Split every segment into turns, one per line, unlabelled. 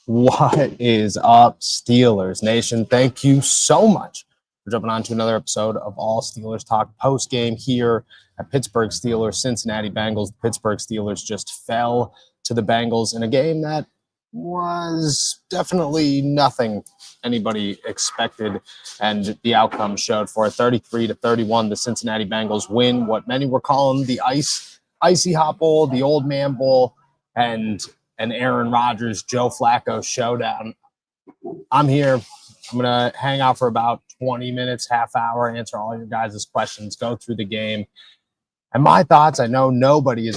What is up, Steelers Nation? Thank you so much for jumping on to another episode of All Steelers Talk post-game here at Pittsburgh Steelers, Cincinnati Bengals. The Pittsburgh Steelers just fell to the Bengals in a game that was definitely nothing anybody expected, and the outcome showed for a 33-31. The Cincinnati Bengals win what many were calling the icy hot bowl, the old man bowl, and an Aaron Rodgers, Joe Flacco showdown. I'm here. I'm going to hang out for about 20 minutes, half hour, answer all your guys' questions, go through the game. And my thoughts, I know nobody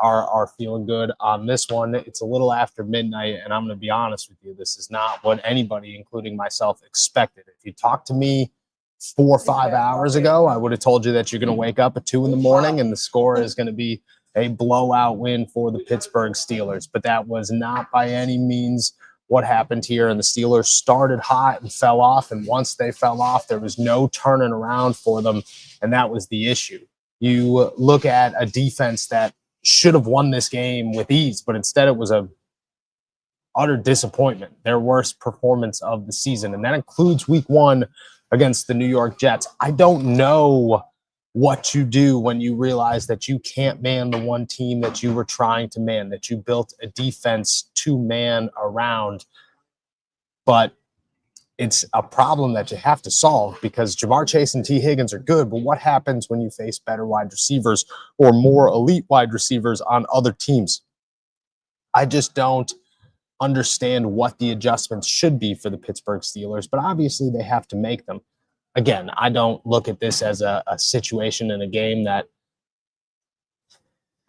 are feeling good on this one. It's a little after midnight, and I'm going to be honest with you. This is not what anybody, including myself, expected. If you talked to me 4 or 5 hours ago, I would have told you that you're going to wake up at 2 in the morning and the score is going to be a blowout win for the Pittsburgh Steelers. But that was not by any means what happened here. And the Steelers started hot and fell off. And once they fell off, there was no turning around for them. And that was the issue. You look at a defense that should have won this game with ease, but instead it was a utter disappointment, their worst performance of the season. And that includes week 1 against the New York Jets. I don't know what you do when you realize that you can't man the one team that you were trying to man, that you built a defense to man around. But it's a problem that you have to solve because Jamar Chase and T. Higgins are good, but what happens when you face better wide receivers or more elite wide receivers on other teams? I just don't understand what the adjustments should be for the Pittsburgh Steelers, but obviously they have to make them. Again, I don't look at this as a situation in a game that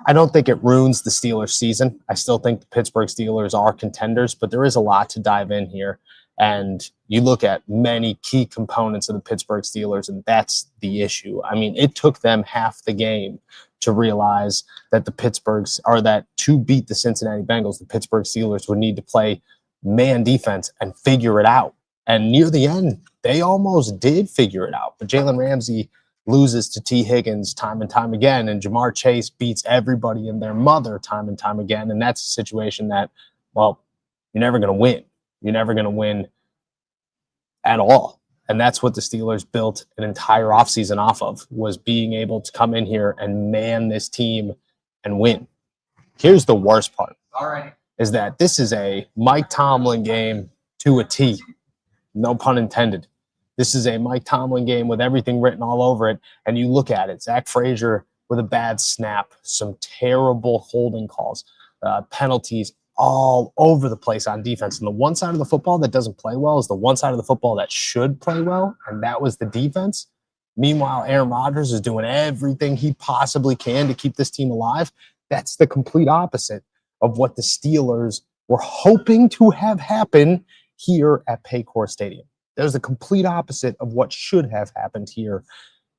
I don't think it ruins the Steelers season. I still think the Pittsburgh Steelers are contenders, but there is a lot to dive in here. And you look at many key components of the Pittsburgh Steelers, and that's the issue. I mean, it took them half the game to realize that to beat the Cincinnati Bengals, the Pittsburgh Steelers would need to play man defense and figure it out. And near the end, they almost did figure it out. But Jalen Ramsey loses to T. Higgins time and time again, and Jamar Chase beats everybody and their mother time and time again. And that's a situation that, well, you're never going to win. You're never going to win at all. And that's what the Steelers built an entire offseason off of, was being able to come in here and man this team and win. Here's the worst part. All right. Is that this is a Mike Tomlin game to a T. No pun intended. This is a Mike Tomlin game with everything written all over it. And you look at it, Zach Frazier with a bad snap, some terrible holding calls, penalties all over the place on defense. And the one side of the football that doesn't play well is the one side of the football that should play well, and that was the defense. Meanwhile, Aaron Rodgers is doing everything he possibly can to keep this team alive. That's the complete opposite of what the Steelers were hoping to have happen here at Paycor Stadium. There's the complete opposite of what should have happened here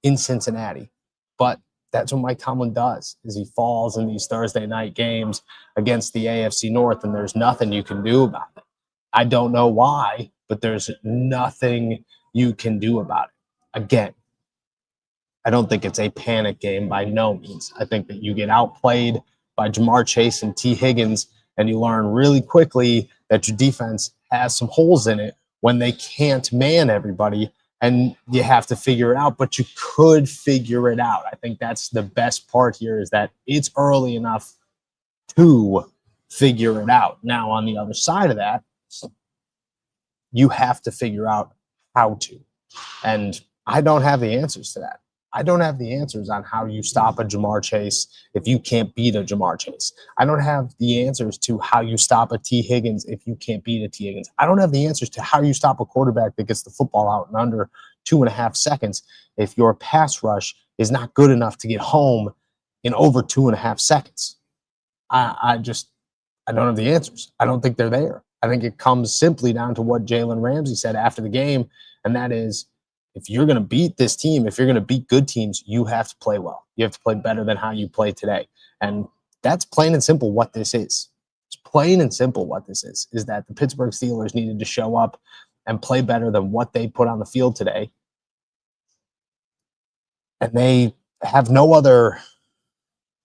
in Cincinnati. But that's what Mike Tomlin does, is he falls in these Thursday night games against the AFC North, and there's nothing you can do about it. I don't know why, but there's nothing you can do about it. Again, I don't think it's a panic game by no means. I think that you get outplayed by Jamar Chase and T. Higgins, and you learn really quickly that your defense has some holes in it when they can't man everybody, and you have to figure it out, but you could figure it out. I think that's the best part here, is that it's early enough to figure it out. Now, on the other side of that, you have to figure out how to. And I don't have the answers to that. I don't have the answers on how you stop a Jamar Chase if you can't beat a Jamar Chase. I don't have the answers to how you stop a T. Higgins if you can't beat a T. Higgins. I don't have the answers to how you stop a quarterback that gets the football out in under 2.5 seconds if your pass rush is not good enough to get home in over 2.5 seconds. I don't have the answers. I don't think they're there. I think it comes simply down to what Jalen Ramsey said after the game, and that is, if you're going to beat this team, if you're going to beat good teams, you have to play well. You have to play better than how you play today. And that's plain and simple what this is. It's plain and simple what this is that the Pittsburgh Steelers needed to show up and play better than what they put on the field today. And they have no other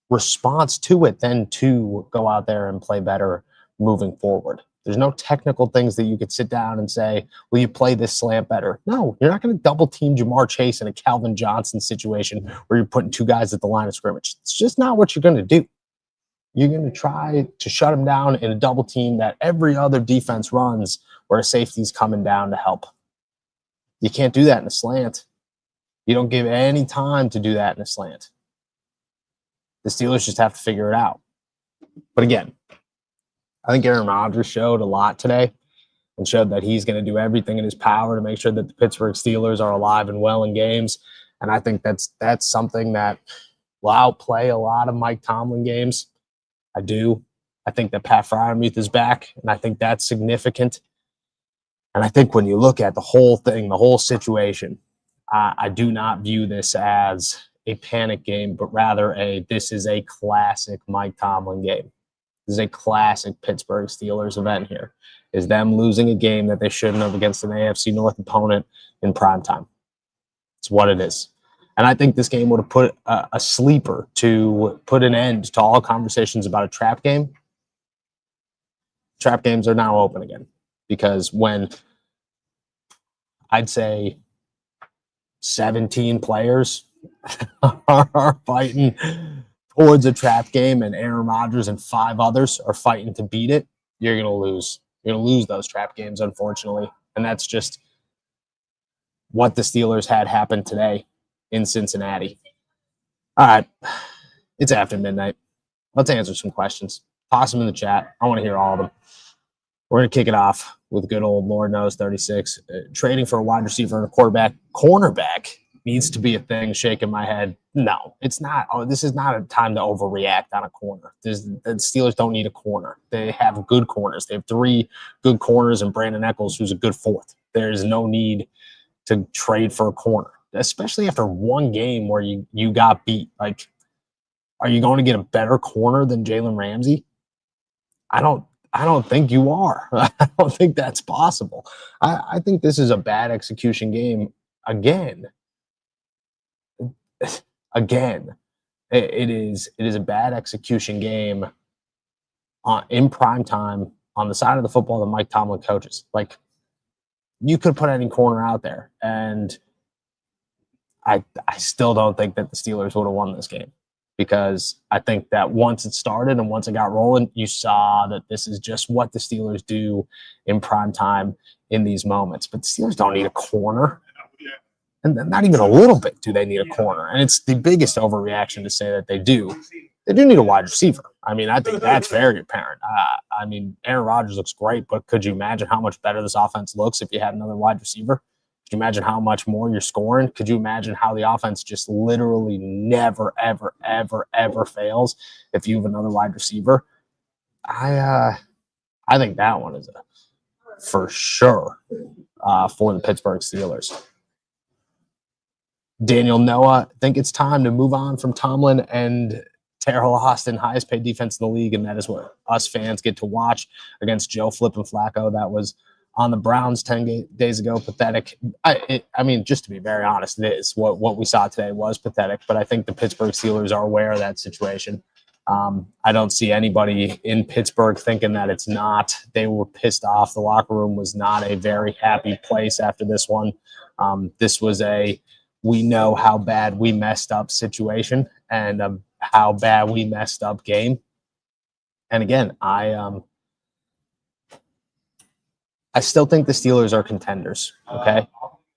response to it than to go out there and play better moving forward. There's no technical things that you could sit down and say, will you play this slant better? No, you're not going to double team Jamar Chase in a Calvin Johnson situation where you're putting two guys at the line of scrimmage. It's just not what you're going to do. You're going to try to shut him down in a double team that every other defense runs where a safety's coming down to help. You can't do that in a slant. You don't give any time to do that in a slant. The Steelers just have to figure it out. But again, I think Aaron Rodgers showed a lot today and showed that he's going to do everything in his power to make sure that the Pittsburgh Steelers are alive and well in games. And I think that's something that will outplay a lot of Mike Tomlin games. I do. I think that Pat Freiermuth is back, and I think that's significant. And I think when you look at the whole thing, the whole situation, I do not view this as a panic game, but rather this is a classic Mike Tomlin game. This is a classic Pittsburgh Steelers event here, is them losing a game that they shouldn't have against an AFC North opponent in primetime. It's what it is. And I think this game would have put a sleeper to put an end to all conversations about a trap game. Trap games are now open again, because when I'd say 17 players are fighting towards a trap game and Aaron Rodgers and 5 others are fighting to beat it, you're going to lose. You're going to lose those trap games, unfortunately. And that's just what the Steelers had happen today in Cincinnati. All right. It's after midnight. Let's answer some questions. Toss them in the chat. I want to hear all of them. We're going to kick it off with good old Lord knows 36. Trading for a wide receiver and a cornerback needs to be a thing. Shaking my head. No, it's not. Oh, this is not a time to overreact on a corner. The Steelers don't need a corner. They have good corners. They have 3 good corners and Brandon Echols, who's a good 4th. There's no need to trade for a corner, especially after one game where you got beat. Like, are you going to get a better corner than Jalen Ramsey? I don't think you are. I don't think that's possible. I think this is a bad execution game again. It is a bad execution game in prime time on the side of the football that Mike Tomlin coaches. Like, you could put any corner out there, and I still don't think that the Steelers would have won this game, because I think that once it started and once it got rolling, you saw that this is just what the Steelers do in prime time in these moments. But the Steelers don't need a corner. And not even a little bit do they need a corner. And it's the biggest overreaction to say that they do. They do need a wide receiver. I mean, I think that's very apparent. I mean, Aaron Rodgers looks great, but could you imagine how much better this offense looks if you had another wide receiver? Could you imagine how much more you're scoring? Could you imagine how the offense just literally never, ever, ever, ever fails if you have another wide receiver? I think that one is for sure for the Pittsburgh Steelers. Daniel Noah, I think it's time to move on from Tomlin and Terrell Austin, highest paid defense in the league, and that is what us fans get to watch against Joe Flippin' Flacco. That was on the Browns 10 days ago. Pathetic. I mean, just to be very honest, it is. What we saw today was pathetic, but I think the Pittsburgh Steelers are aware of that situation. I don't see anybody in Pittsburgh thinking that it's not. They were pissed off. The locker room was not a very happy place after this one. This was we know how bad we messed up situation and how bad we messed up game. And again, I still think the Steelers are contenders, okay?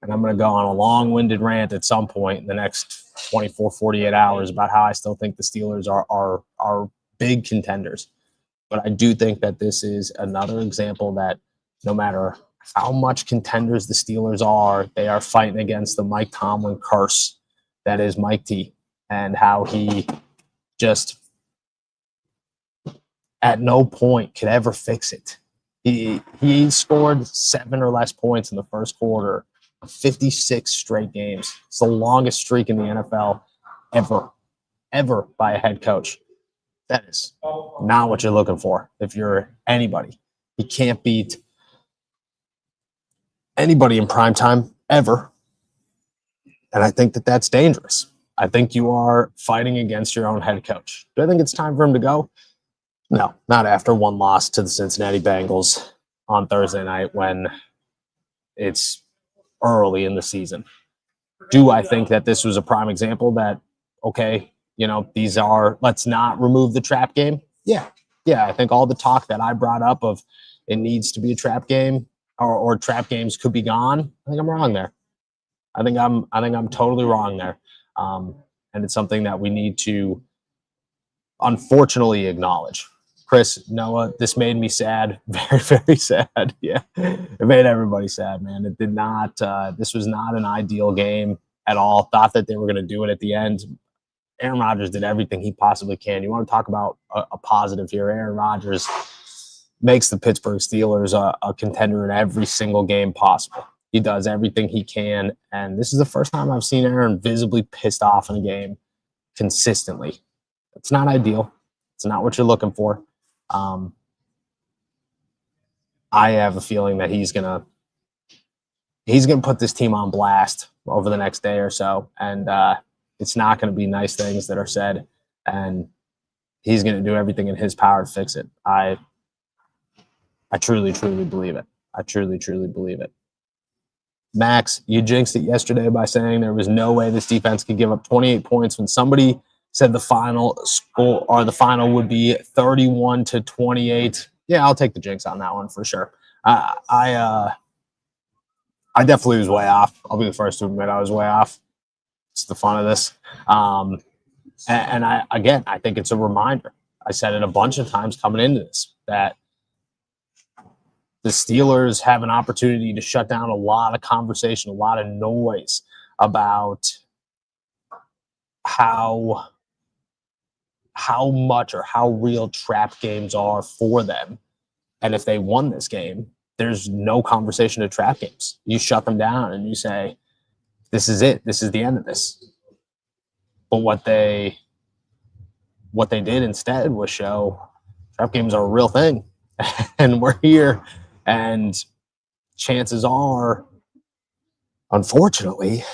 And I'm going to go on a long-winded rant at some point in the next 24, 48 hours about how I still think the Steelers are big contenders. But I do think that this is another example that no matter how much contenders the Steelers are, they are fighting against the Mike Tomlin curse that is Mike T, and how he just at no point could ever fix it. He scored 7 or less points in the first quarter of 56 straight games. It's the longest streak in the NFL ever by a head coach. That is not what you're looking for if you're anybody. He can't beat anybody in primetime ever. And I think that that's dangerous. I think you are fighting against your own head coach. Do I think it's time for him to go? No, not after one loss to the Cincinnati Bengals on Thursday night when it's early in the season. Do I think that this was a prime example that, okay, these are, let's not remove the trap game? Yeah. I think all the talk that I brought up of it needs to be a trap game or trap games could be gone, I think I'm wrong there. I think I'm totally wrong there. And it's something that we need to unfortunately acknowledge. Chris, Noah, this made me sad. Very, very sad. Yeah. It made everybody sad, man. It did not, this was not an ideal game at all. Thought that they were going to do it at the end. Aaron Rodgers did everything he possibly can. You want to talk about a positive here? Aaron Rodgers makes the Pittsburgh Steelers a contender in every single game possible. He does everything he can. And this is the first time I've seen Aaron visibly pissed off in a game consistently. It's not ideal. It's not what you're looking for. I have a feeling that he's gonna put this team on blast over the next day or so, and it's not going to be nice things that are said, and he's going to do everything in his power to fix it. I truly, truly believe it. I truly, truly believe it. Max, you jinxed it yesterday by saying there was no way this defense could give up 28 points when somebody said the final score or the final would be 31-28. Yeah, I'll take the jinx on that one for sure. I definitely was way off. I'll be the first to admit I was way off. It's the fun of this. And I think it's a reminder. I said it a bunch of times coming into this that the Steelers have an opportunity to shut down a lot of conversation, a lot of noise about how much or how real trap games are for them. And if they won this game, there's no conversation of trap games. You shut them down and you say, this is it. This is the end of this. But what they did instead was show trap games are a real thing. And we're here. And chances are, unfortunately,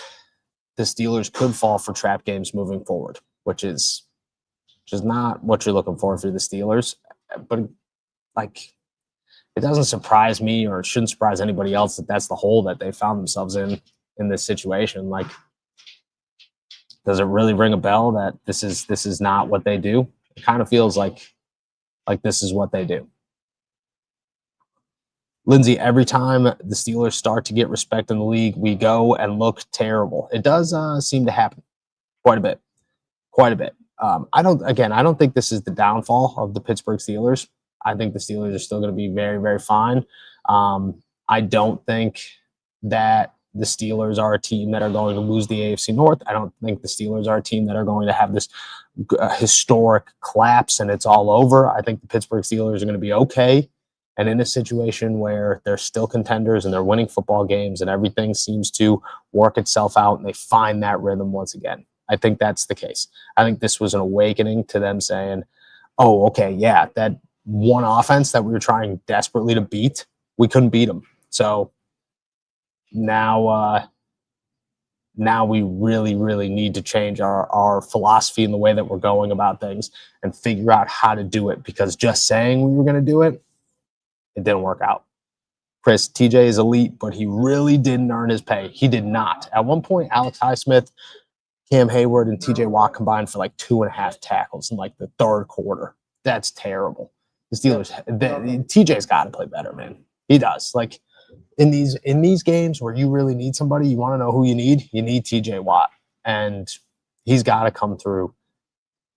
the Steelers could fall for trap games moving forward, which is just not what you're looking for the Steelers. But it doesn't surprise me, or it shouldn't surprise anybody else, that that's the hole that they found themselves in this situation. Does it really ring a bell that this is not what they do? It kind of feels like this is what they do. Lindsay, every time the Steelers start to get respect in the league, we go and look terrible. It does seem to happen quite a bit. I don't think this is the downfall of the Pittsburgh Steelers. I think the Steelers are still going to be very, very fine. I don't think that the Steelers are a team that are going to lose the AFC North. I don't think the Steelers are a team that are going to have this historic collapse and it's all over. I think the Pittsburgh Steelers are going to be okay. And in a situation where they're still contenders and they're winning football games and everything seems to work itself out and they find that rhythm once again. I think that's the case. I think this was an awakening to them saying, oh, okay, yeah, that one offense that we were trying desperately to beat, we couldn't beat them. So now we really, really need to change our philosophy in the way that we're going about things and figure out how to do it, because just saying we were going to do it, it didn't work out. Chris, TJ is elite, but he really didn't earn his pay. He did not. At one point, Alex Highsmith, Cam Hayward, and TJ Watt combined for 2.5 tackles in the third quarter. That's terrible. The Steelers, TJ's got to play better, man. He does. In these games where you really need somebody, you want to know who you need? You need TJ Watt. And he's got to come through.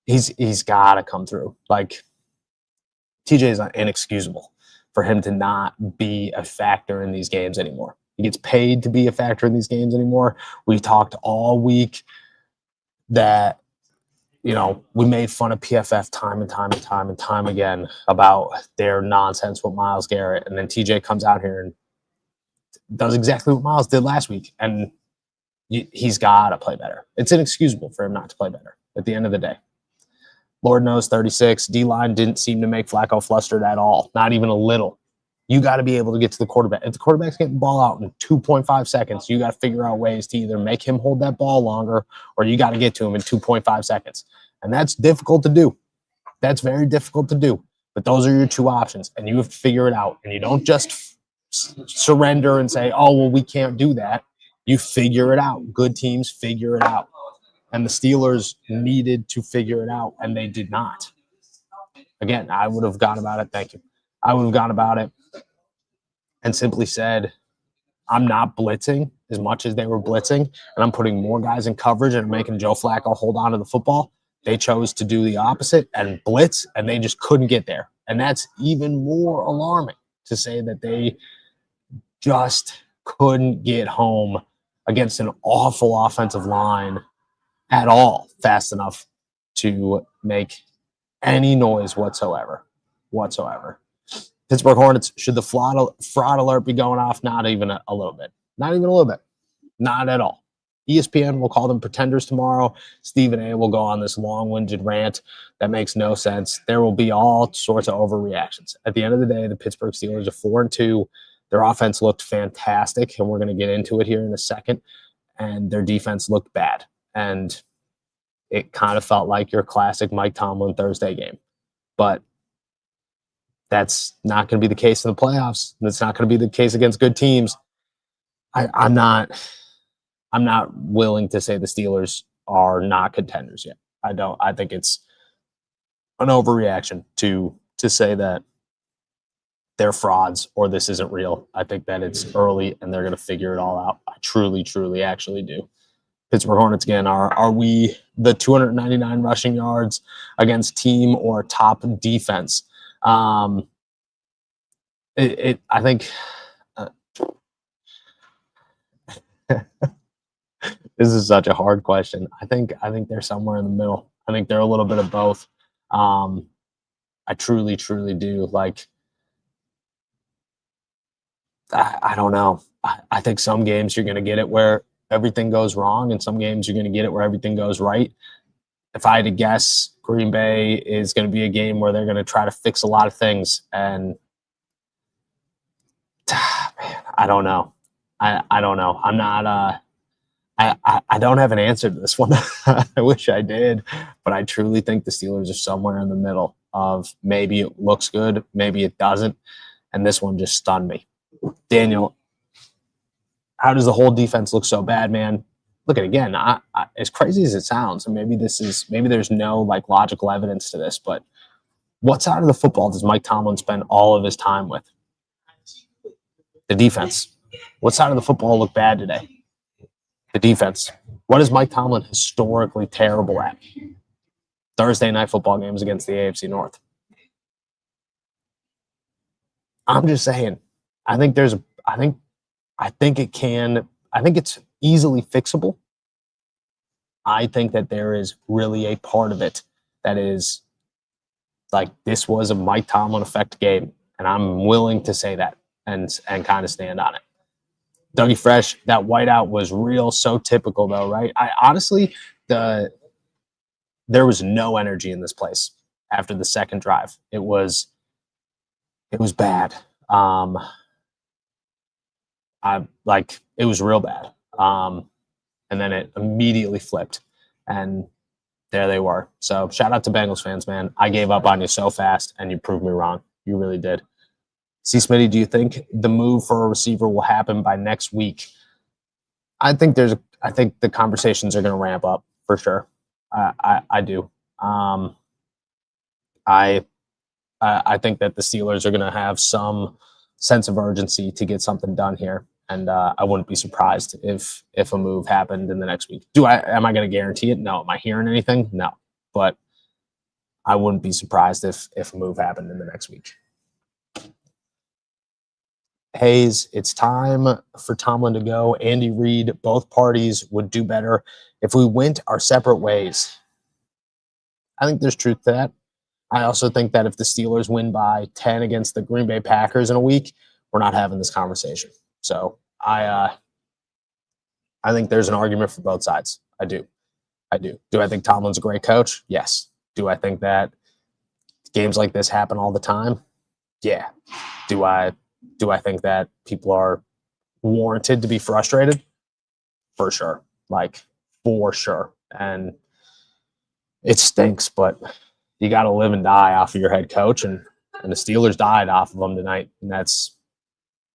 He's got to come through. TJ is inexcusable for him to not be a factor in these games anymore. He gets paid to be a factor in these games anymore. We talked all week that, we made fun of PFF time and time again about their nonsense with Myles Garrett. And then TJ comes out here and does exactly what Myles did last week. And he's got to play better. It's inexcusable for him not to play better at the end of the day. Lord knows 36. D-line didn't seem to make Flacco flustered at all. Not even a little. You got to be able to get to the quarterback. If the quarterback's getting the ball out in 2.5 seconds, you got to figure out ways to either make him hold that ball longer or you got to get to him in 2.5 seconds. And that's difficult to do. That's very difficult to do. But those are your two options, and you have to figure it out. And you don't just surrender and say, oh, well, we can't do that. You figure it out. Good teams figure it out. And the Steelers needed to figure it out, and they did not. Again, I would have gone about it. Thank you. I would have gone about it and simply said, I'm not blitzing as much as they were blitzing, and I'm putting more guys in coverage and making Joe Flacco hold on to the football. They chose to do the opposite and blitz, and they just couldn't get there. And that's even more alarming to say that they just couldn't get home against an awful offensive line at all fast enough to make any noise whatsoever. Pittsburgh Hornets, should the fraud alert be going off? Not even a little bit. Not even a little bit. Not at all. ESPN will call them pretenders tomorrow. Stephen A. will go on this long-winded rant that makes no sense. There will be all sorts of overreactions. At the end of the day, the Pittsburgh Steelers are 4-2. Their offense looked fantastic, and we're going to get into it here in a second. And their defense looked bad. And it kind of felt like your classic Mike Tomlin Thursday game. But that's not going to be the case in the playoffs. That's not going to be the case against good teams. I'm not willing to say the Steelers are not contenders yet. I think it's an overreaction to say that they're frauds or this isn't real. I think that it's early and they're going to figure it all out. I truly, truly actually do. Pittsburgh Hornets again, are we the 299 rushing yards against team or top defense? I think this is such a hard question. I think they're somewhere in the middle. I think they're a little bit of both. I truly, truly do. Like, I don't know. I think some games you're going to get it where everything goes wrong, and some games you're going to get it where everything goes right. If I had to guess, Green Bay is going to be a game where they're going to try to fix a lot of things, and man, I don't know. I don't know. I'm not. I don't have an answer to this one. I wish I did, but I truly think the Steelers are somewhere in the middle of maybe it looks good, maybe it doesn't, and this one just stunned me. Daniel, how does the whole defense look so bad, man? Look at it again. As crazy as it sounds, and maybe there's no like logical evidence to this, but what side of the football does Mike Tomlin spend all of his time with? The defense. What side of the football look bad today? The defense. What is Mike Tomlin historically terrible at? Thursday night football games against the AFC North. I'm just saying. I think it's easily fixable. I think that there is really a part of it that is like this was a Mike Tomlin effect game, and I'm willing to say that and kind of stand on it. Dougie Fresh, that whiteout was real, so typical though, right? I honestly, there was no energy in this place after the second drive. It was bad. It was real bad. And then it immediately flipped, and there they were. So shout out to Bengals fans, man. I gave up on you so fast, and you proved me wrong. You really did. C. Smitty, do you think the move for a receiver will happen by next week? I think the conversations are going to ramp up for sure. I do. I think that the Steelers are going to have some sense of urgency to get something done here, and I wouldn't be surprised if a move happened in the next week. Am I going to guarantee it? No. Am I hearing anything? No. But I wouldn't be surprised if a move happened in the next week. Hayes, it's time for Tomlin to go. Andy Reid, both parties would do better if we went our separate ways. I think there's truth to that. I also think that if the Steelers win by 10 against the Green Bay Packers in a week, we're not having this conversation. So I think there's an argument for both sides. I do. Do I think Tomlin's a great coach? Yes. Do I think that games like this happen all the time? Yeah. Do I think that people are warranted to be frustrated? For sure. For sure. And it stinks, but you got to live and die off of your head coach, and the Steelers died off of him tonight, and that's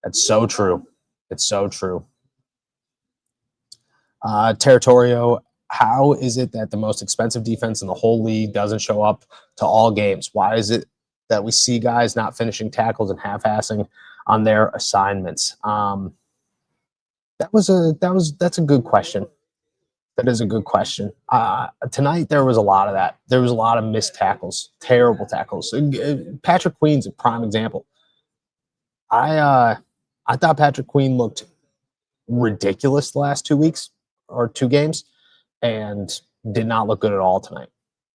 That's so true. It's so true. Territorio, how is it that the most expensive defense in the whole league doesn't show up to all games? Why is it that we see guys not finishing tackles and half-assing on their assignments? That's a good question. That is a good question. Tonight there was a lot of that. There was a lot of missed tackles, terrible tackles. Patrick Queen's a prime example. I thought Patrick Queen looked ridiculous the last 2 weeks or 2 games, and did not look good at all tonight.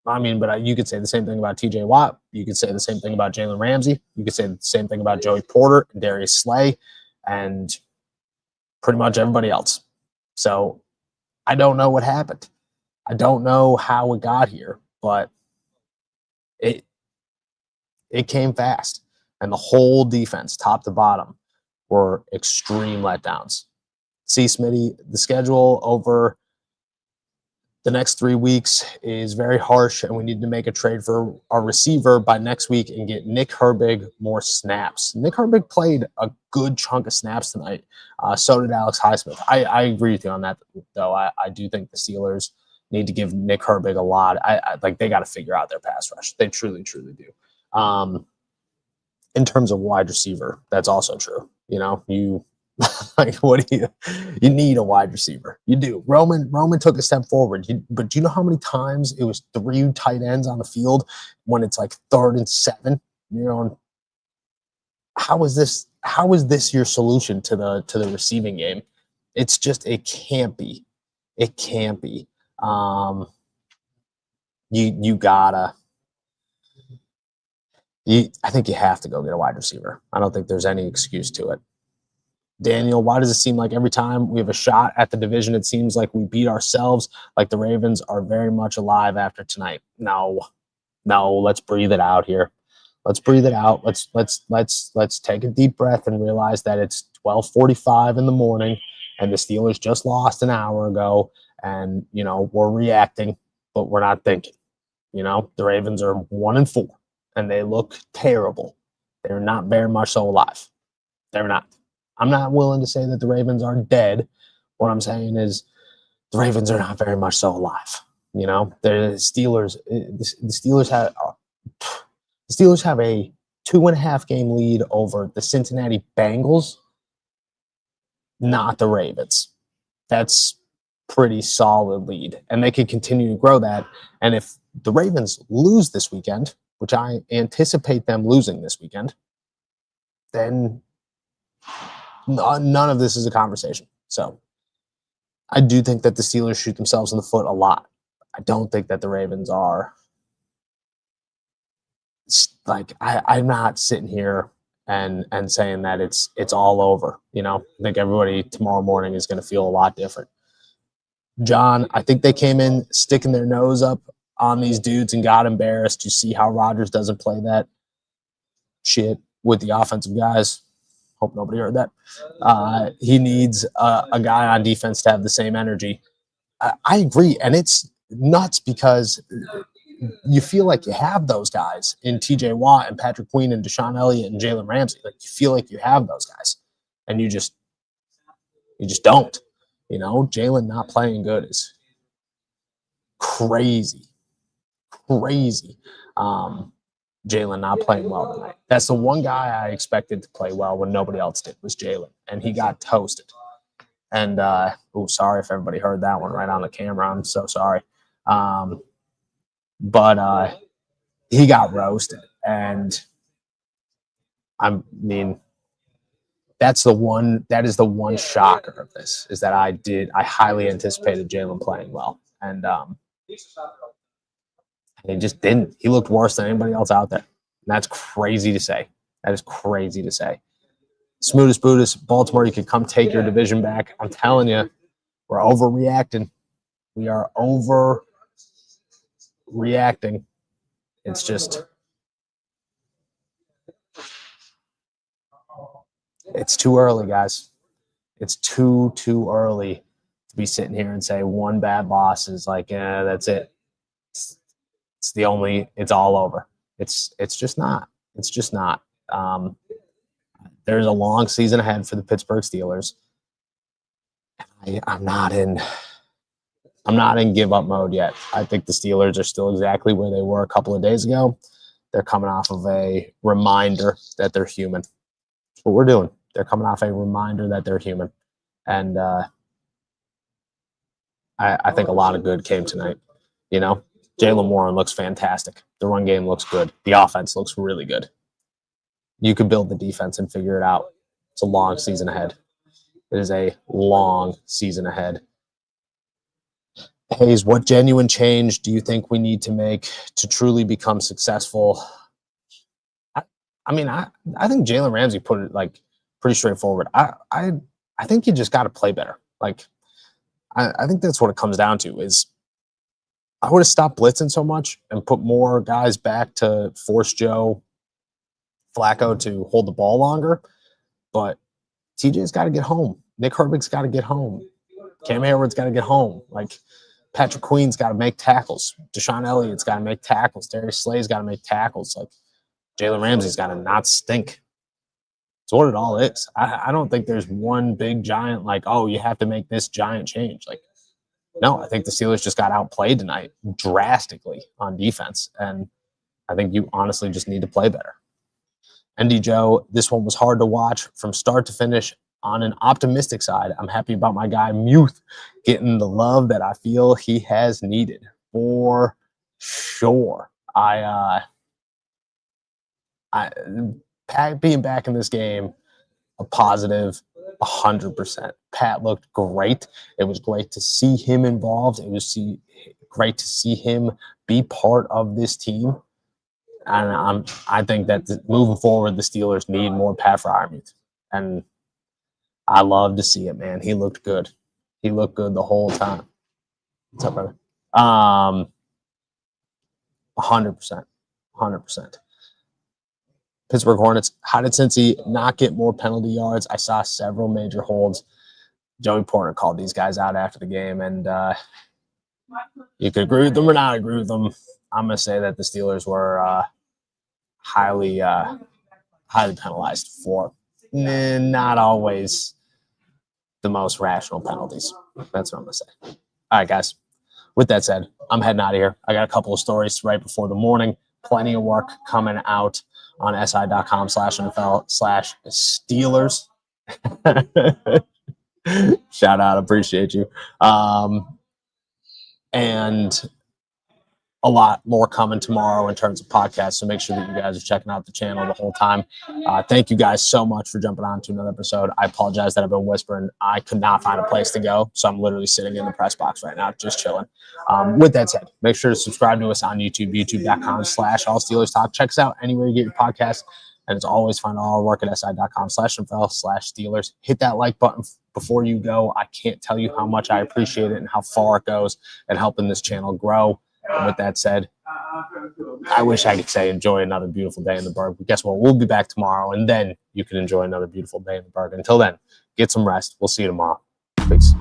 I mean, but you could say the same thing about T.J. Watt. You could say the same thing about Jalen Ramsey. You could say the same thing about Joey Porter and Darius Slay, and pretty much everybody else. So I don't know what happened. I don't know how it got here, but it came fast, and the whole defense, top to bottom, were extreme letdowns. See, Smitty, the schedule over the next 3 weeks is very harsh, and we need to make a trade for our receiver by next week and get Nick Herbig more snaps. Nick Herbig played a good chunk of snaps tonight. So did Alex Highsmith. I agree with you on that, though. I do think the Steelers need to give Nick Herbig a lot. They got to figure out their pass rush. They truly, truly do. In terms of wide receiver, that's also true. You what do you need a wide receiver? You do. Roman took a step forward, but do you know how many times it was 3 tight ends on the field when it's like 3rd and 7? How is this your solution to the receiving game? It's just, it can't be. You gotta. I think you have to go get a wide receiver. I don't think there's any excuse to it. Daniel, why does it seem like every time we have a shot at the division, it seems like we beat ourselves, like the Ravens are very much alive after tonight? No, let's breathe it out here. Let's breathe it out. Let's take a deep breath and realize that it's 12:45 in the morning and the Steelers just lost an hour ago, and we're reacting, but we're not thinking. The Ravens are 1-4 and they look terrible. They're not very much so alive. They're not. I'm not willing to say that the Ravens are dead. What I'm saying is the Ravens are not very much so alive. The Steelers have a 2.5 game lead over the Cincinnati Bengals, not the Ravens. That's pretty solid lead, and they could continue to grow that. And if the Ravens lose this weekend, which I anticipate them losing this weekend, then none of this is a conversation. So I do think that the Steelers shoot themselves in the foot a lot. I don't think that the Ravens are I'm not sitting here and saying that it's all over. I think everybody tomorrow morning is going to feel a lot different. John, I think they came in sticking their nose up on these dudes and got embarrassed. You see how Rodgers doesn't play that shit with the offensive guys. Hope nobody heard that. He needs a guy on defense to have the same energy. I agree, and it's nuts because you feel like you have those guys in T.J. Watt and Patrick Queen and Deshaun Elliott and Jalen Ramsey. Like, you feel like you have those guys, and you just don't. Jalen not playing good is crazy. Jalen not playing well tonight. That's the one guy I expected to play well when nobody else did, was Jalen, and he got toasted. And sorry if everybody heard that one right on the camera. I'm so sorry. But he got roasted, and I mean, that is the one shocker of this, is that I highly anticipated Jalen playing well, and he just didn't. He looked worse than anybody else out there. And that's crazy to say. That is crazy to say. Smootest Buddhist, Baltimore, you could come take your division back. I'm telling you, we're overreacting. We are overreacting. It's just, it's too early, guys. It's too early to be sitting here and say one bad loss is like, that's it. It's all over. It's just not. It's just not. there's a long season ahead for the Pittsburgh Steelers. I'm not in give up mode yet. I think the Steelers are still exactly where they were a couple of days ago. They're coming off of a reminder that they're human. That's what we're doing. They're coming off a reminder that they're human. And I think a lot of good came tonight. You know, Jaylen Warren looks fantastic. The run game looks good. The offense looks really good. You could build the defense and figure it out. It's a long season ahead. It is a long season ahead. Hayes, what genuine change do you think we need to make to truly become successful? I mean, I think Jalen Ramsey put it like pretty straightforward. I think you just got to play better. Like, I think that's what it comes down to is I would have stopped blitzing so much and put more guys back to force Joe Flacco to hold the ball longer. But TJ's got to get home. Nick Herbig's got to get home. Cam Hayward's got to get home. Like, Patrick Queen's got to make tackles. Deshaun Elliott's got to make tackles. Darius Slay's got to make tackles. Like, Jalen Ramsey's got to not stink. It's what it all is. I don't think there's one big giant like, oh, you have to make this giant change. Like, no, I think the Steelers just got outplayed tonight drastically on defense. And I think you honestly just need to play better. ND Joe, this one was hard to watch from start to finish. On an optimistic side, I'm happy about my guy Muth getting the love that I feel he has needed for sure. Pat being back in this game, a positive 100%. Pat looked great. It was great to see him involved. It was great to see him be part of this team. And I think that moving forward, the Steelers need more Pat Freiermuth. And I love to see it, man. He looked good. He looked good the whole time. What's up, brother? 100%. 100%. Pittsburgh Hornets, how did Cincy not get more penalty yards? I saw several major holds. Joey Porter called these guys out after the game, and you could agree with them or not agree with them. I'm going to say that the Steelers were highly penalized for not always the most rational penalties. That's what I'm going to say. All right, guys. With that said, I'm heading out of here. I got a couple of stories right before the morning. Plenty of work coming out on si.com/NFL/Steelers. Shout out. Appreciate you. And a lot more coming tomorrow in terms of podcasts. So make sure that you guys are checking out the channel the whole time. Thank you guys so much for jumping on to another episode. I apologize that I've been whispering. I could not find a place to go. So I'm literally sitting in the press box right now, just chilling. With that said, make sure to subscribe to us on YouTube, youtube.com/allsteelerstalk. Check us out anywhere you get your podcast. And as always, find all our work at si.com/NFL/Steelers. Hit that like button before you go. I can't tell you how much I appreciate it and how far it goes in helping this channel grow. And with that said, I wish I could say enjoy another beautiful day in the Berg. But guess what? We'll be back tomorrow, and then you can enjoy another beautiful day in the Berg. Until then, get some rest. We'll see you tomorrow. Peace.